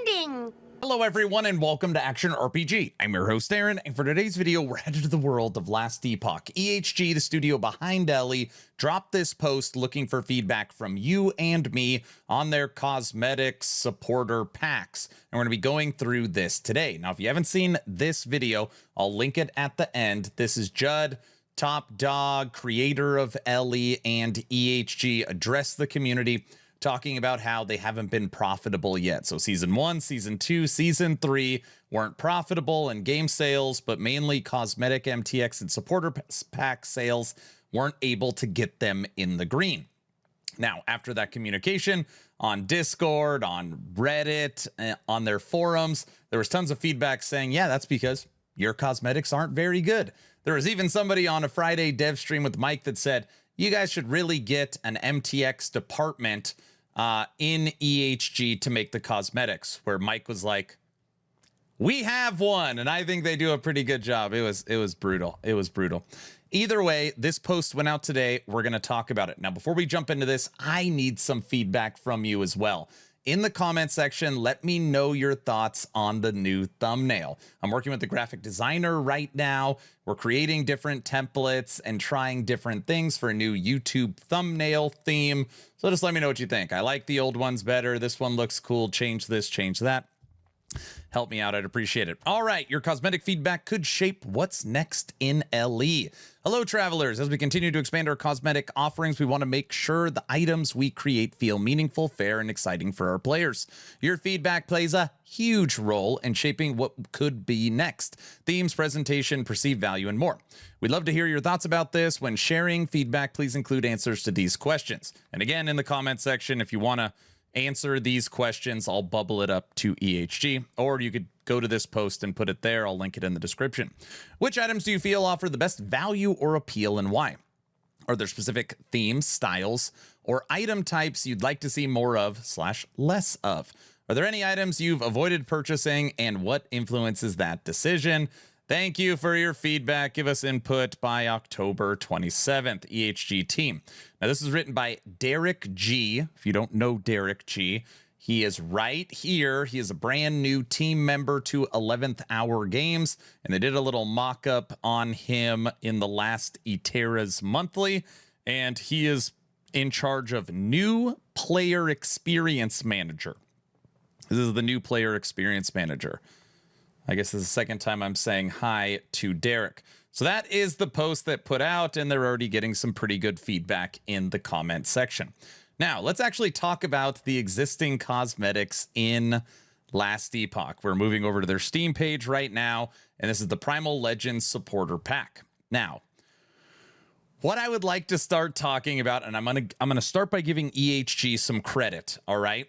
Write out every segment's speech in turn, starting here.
trending. Hello everyone and welcome to Action RPG. I'm your host Aaron, and for today's video we're headed to the world of Last Epoch. EHG, the studio behind Ellie, dropped this post looking for feedback from you and me on their cosmetic supporter packs, and we're going to be going through this today. Now if you haven't seen this video, I'll link it at the end. This is Judd, top dog, creator of Ellie, and EHG address the community, talking about how they haven't been profitable yet. So season 1, season 2, season 3 weren't profitable in game sales, but mainly cosmetic MTX and supporter pack sales weren't able to get them in the green. Now, after that communication on Discord, on Reddit, on their forums, there was tons of feedback saying, yeah, that's because your cosmetics aren't very good. There was even somebody on a Friday dev stream with Mike that said, you guys should really get an MTX department in EHG to make the cosmetics, where Mike was like, we have one, and I think they do a pretty good job. It was brutal. It was brutal. Either way, this post went out today. We're going to talk about it. Now, before we jump into this, I need some feedback from you as well. In the comment section, let me know your thoughts on the new thumbnail. I'm working with the graphic designer right now. We're creating different templates and trying different things for a new YouTube thumbnail theme. So just let me know what you think. I like the old ones better. This one looks cool. Change this, change that. Help me out. I'd appreciate it. All right. Your cosmetic feedback could shape what's next in LE. Hello, travelers. As we continue to expand our cosmetic offerings, we want to make sure the items we create feel meaningful, fair, and exciting for our players. Your feedback plays a huge role in shaping what could be next. Themes, presentation, perceived value, and more. We'd love to hear your thoughts about this. When sharing feedback, please include answers to these questions. And again, in the comment section, if you want to answer these questions, I'll bubble it up to EHG, or you could go to this post and put it there. I'll link it in the description. Which items do you feel offer the best value or appeal, and why? Are there specific themes, styles, or item types you'd like to see more of / less of? Are there any items you've avoided purchasing, and what influences that decision? Thank you for your feedback. Give us input by October 27th, EHG team. Now, this is written by Derek G. If you don't know Derek G, he is right here. He is a brand new team member to 11th Hour Games, and they did a little mock-up on him in the last Eterra's Monthly, and he is in charge of New Player Experience Manager. This is the New Player Experience Manager. I guess this is the second time I'm saying hi to Derek. So that is the post that put out, and they're already getting some pretty good feedback in the comment section. Now, let's actually talk about the existing cosmetics in Last Epoch. We're moving over to their Steam page right now, and this is the Primal Legends Supporter Pack. Now, what I would like to start talking about, and I'm gonna start by giving EHG some credit, all right?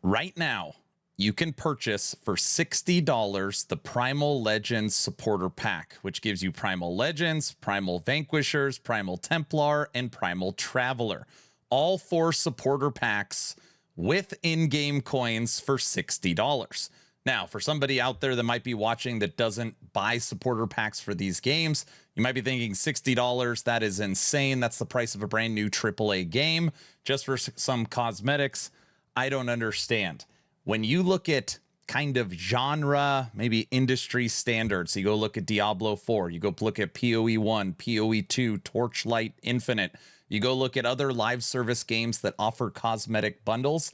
Right now, you can purchase for $60 the Primal Legends Supporter Pack, which gives you Primal Legends, Primal Vanquishers, Primal Templar, and Primal Traveler. All 4 supporter packs with in-game coins for $60. Now, for somebody out there that might be watching that doesn't buy supporter packs for these games, you might be thinking $60, that is insane. That's the price of a brand new AAA game just for some cosmetics. I don't understand. When you look at kind of genre, maybe industry standards, you go look at Diablo 4, you go look at PoE 1, PoE 2, Torchlight Infinite, you go look at other live service games that offer cosmetic bundles,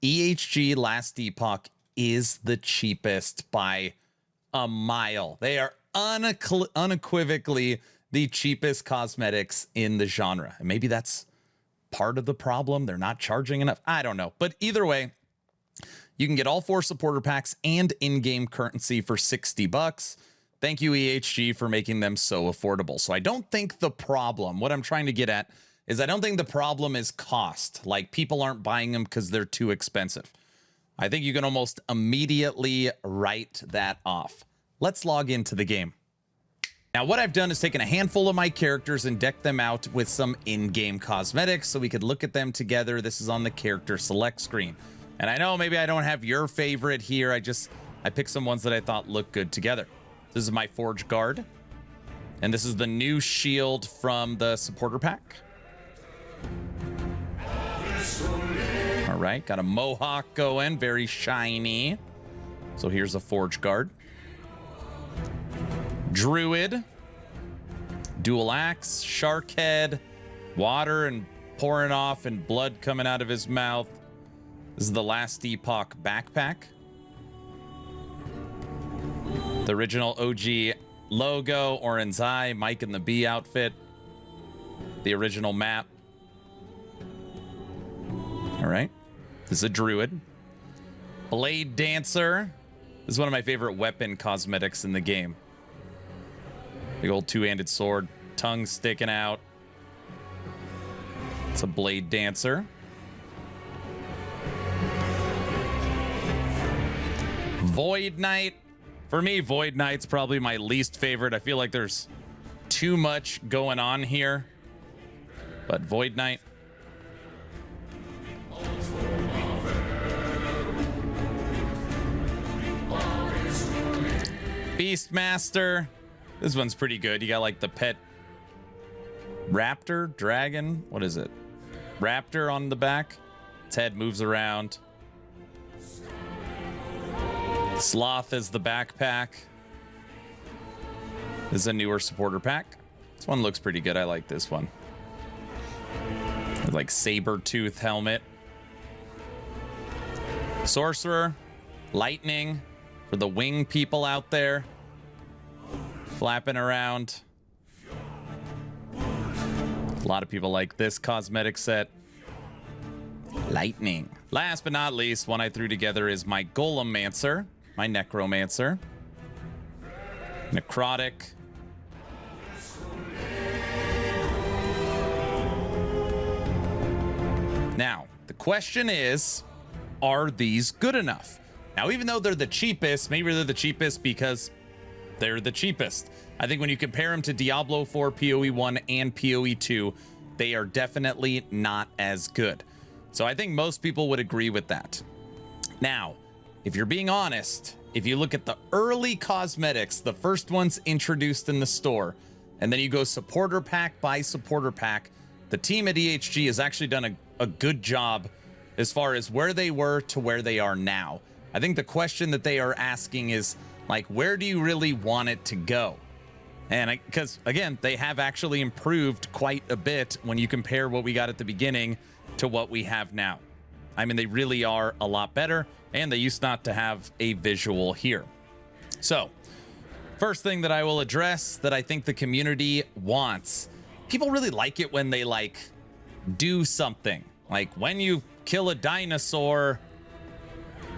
EHG Last Epoch is the cheapest by a mile. They are unequivocally the cheapest cosmetics in the genre. And maybe that's part of the problem. They're not charging enough. I don't know. But either way, you can get all 4 supporter packs and in-game currency for $60. Thank you, EHG, for making them so affordable. So I don't think the problem, what I'm trying to get at, is I don't think the problem is cost. Like, people aren't buying them because they're too expensive. I think you can almost immediately write that off. Let's log into the game. Now, what I've done is taken a handful of my characters and decked them out with some in-game cosmetics so we could look at them together. This is on the character select screen. And I know maybe I don't have your favorite here. I picked some ones that I thought looked good together. This is my Forge Guard. And this is the new shield from the supporter pack. All right, got a Mohawk going, very shiny. So here's a Forge Guard. Druid. Dual Axe, Shark Head, water and pouring off and blood coming out of his mouth. This is the last Epoch backpack. The original OG logo, Oren's Eye, Mike and the Bee outfit. The original map. All right. This is a Druid. Blade Dancer. This is one of my favorite weapon cosmetics in the game. Big old two-handed sword, tongue sticking out. It's a Blade Dancer. Void Knight. For me, Void Knight's probably my least favorite. I feel like there's too much going on here. But Void Knight. Beastmaster. This one's pretty good. You got like the pet raptor, dragon. What is it? Raptor on the back. Its head moves around. Sloth is the backpack. This is a newer supporter pack. This one looks pretty good. I like this one. With like saber tooth helmet. Sorcerer. Lightning. For the wing people out there. Flapping around. A lot of people like this cosmetic set. Lightning. Last but not least, one I threw together is my Golemmancer, my Necromancer. Necrotic. Now, the question is, are these good enough? Now, even though they're the cheapest, maybe they're the cheapest because they're the cheapest. I think when you compare them to Diablo 4, PoE 1, and PoE 2, they are definitely not as good. So I think most people would agree with that. Now, if you're being honest, if you look at the early cosmetics, the first ones introduced in the store, and then you go supporter pack by supporter pack, the team at EHG has actually done a good job as far as where they were to where they are now. I think the question that they are asking is, like, where do you really want it to go? And because, again, they have actually improved quite a bit when you compare what we got at the beginning to what we have now. I mean, they really are a lot better, and they used not to have a visual here. So, first thing that I will address that I think the community wants. People really like it when they, like, do something. Like, when you kill a dinosaur,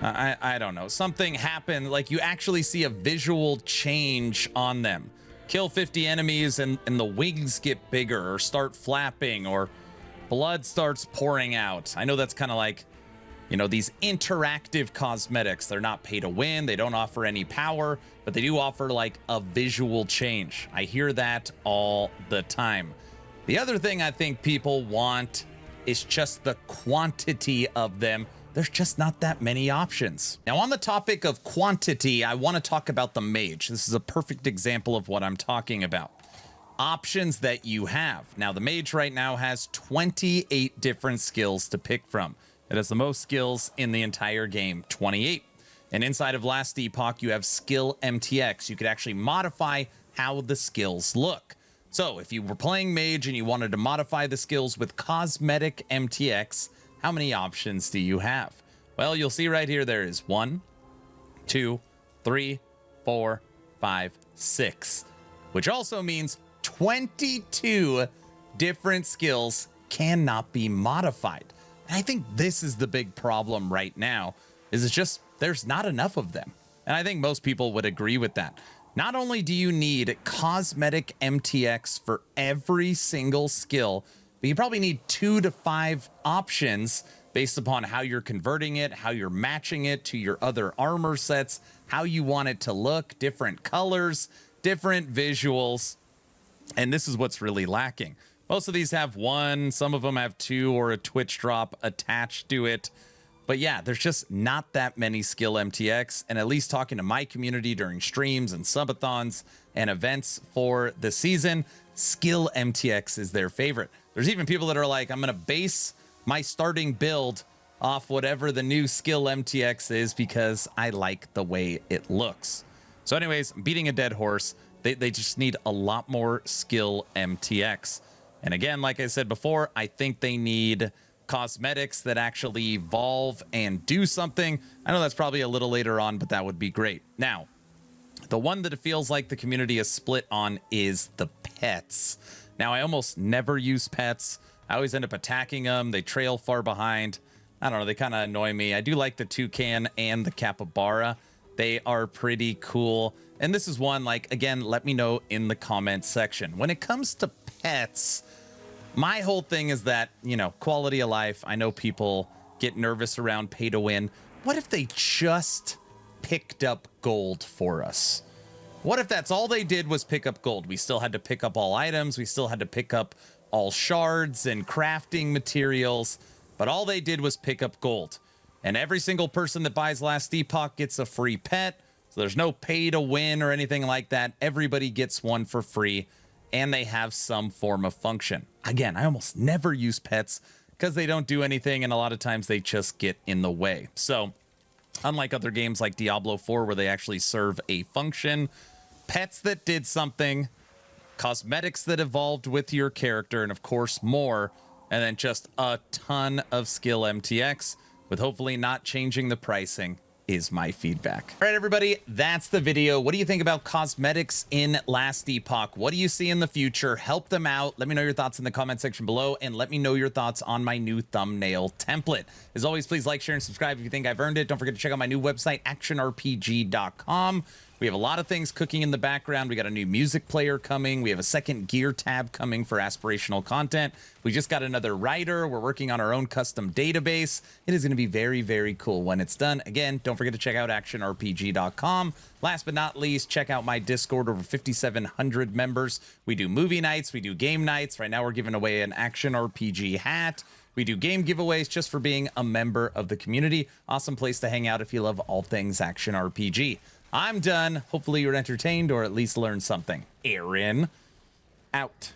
I don't know, something happened, like you actually see a visual change on them. Kill 50 enemies and the wings get bigger or start flapping or blood starts pouring out. I know that's kind of like, you know, these interactive cosmetics. They're not pay to win. They don't offer any power, but they do offer like a visual change. I hear that all the time. The other thing I think people want is just the quantity of them. There's just not that many options. Now, on the topic of quantity, I want to talk about the Mage. This is a perfect example of what I'm talking about. Options that you have. Now, the Mage right now has 28 different skills to pick from. It has the most skills in the entire game, 28. And inside of Last Epoch, you have Skill MTX. You could actually modify how the skills look. So if you were playing Mage and you wanted to modify the skills with Cosmetic MTX, how many options do you have? Well, you'll see right here, there is 1, 2, 3, 4, 5, 6, which also means 22 different skills cannot be modified. And I think this is the big problem right now, is it's just, there's not enough of them. And I think most people would agree with that. Not only do you need Cosmetic MTX for every single skill, but you probably need 2 to 5 options based upon how you're converting it, how you're matching it to your other armor sets, how you want it to look, different colors, different visuals. And this is what's really lacking. Most of these have 1, some of them have 2 or a Twitch drop attached to it. But yeah, there's just not that many skill MTX. And at least talking to my community during streams and subathons and events for the season, skill MTX is their favorite. There's even people that are like, I'm going to base my starting build off whatever the new skill MTX is because I like the way it looks. So anyways, beating a dead horse. They just need a lot more skill MTX. And again, like I said before, I think they need cosmetics that actually evolve and do something. I know that's probably a little later on, but that would be great. Now, the one that it feels like the community is split on is the pets. Now, I almost never use pets. I always end up attacking them. They trail far behind. I don't know. They kind of annoy me. I do like the toucan and the capybara. They are pretty cool. And this is one, like, again, let me know in the comments section. When it comes to pets, my whole thing is that, you know, quality of life. I know people get nervous around pay to win. What if they just picked up gold for us? What if that's all they did was pick up gold? We still had to pick up all items. We still had to pick up all shards and crafting materials, but all they did was pick up gold. And every single person that buys Last Epoch gets a free pet. So there's no pay to win or anything like that. Everybody gets one for free and they have some form of function. Again, I almost never use pets because they don't do anything. And a lot of times they just get in the way. So unlike other games like Diablo 4, where they actually serve a function, pets that did something, cosmetics that evolved with your character, and of course more, and then just a ton of skill MTX with hopefully not changing the pricing is my feedback. All right, everybody, that's the video. What do you think about cosmetics in Last Epoch? What do you see in the future? Help them out. Let me know your thoughts in the comment section below, and let me know your thoughts on my new thumbnail template. As always, please like, share, and subscribe if you think I've earned it. Don't forget to check out my new website, actionrpg.com. We have a lot of things cooking in the background. We got a new music player coming. We have a second gear tab coming for aspirational content. We just got another writer. We're working on our own custom database. It is going to be very, very cool when it's done. Again, don't forget to check out actionrpg.com. Last but not least, check out my Discord, over 5,700 members. We do movie nights. We do game nights. Right now, we're giving away an Action RPG hat. We do game giveaways just for being a member of the community. Awesome place to hang out if you love all things Action RPG. I'm done. Hopefully you're entertained or at least learned something. Aaron, out.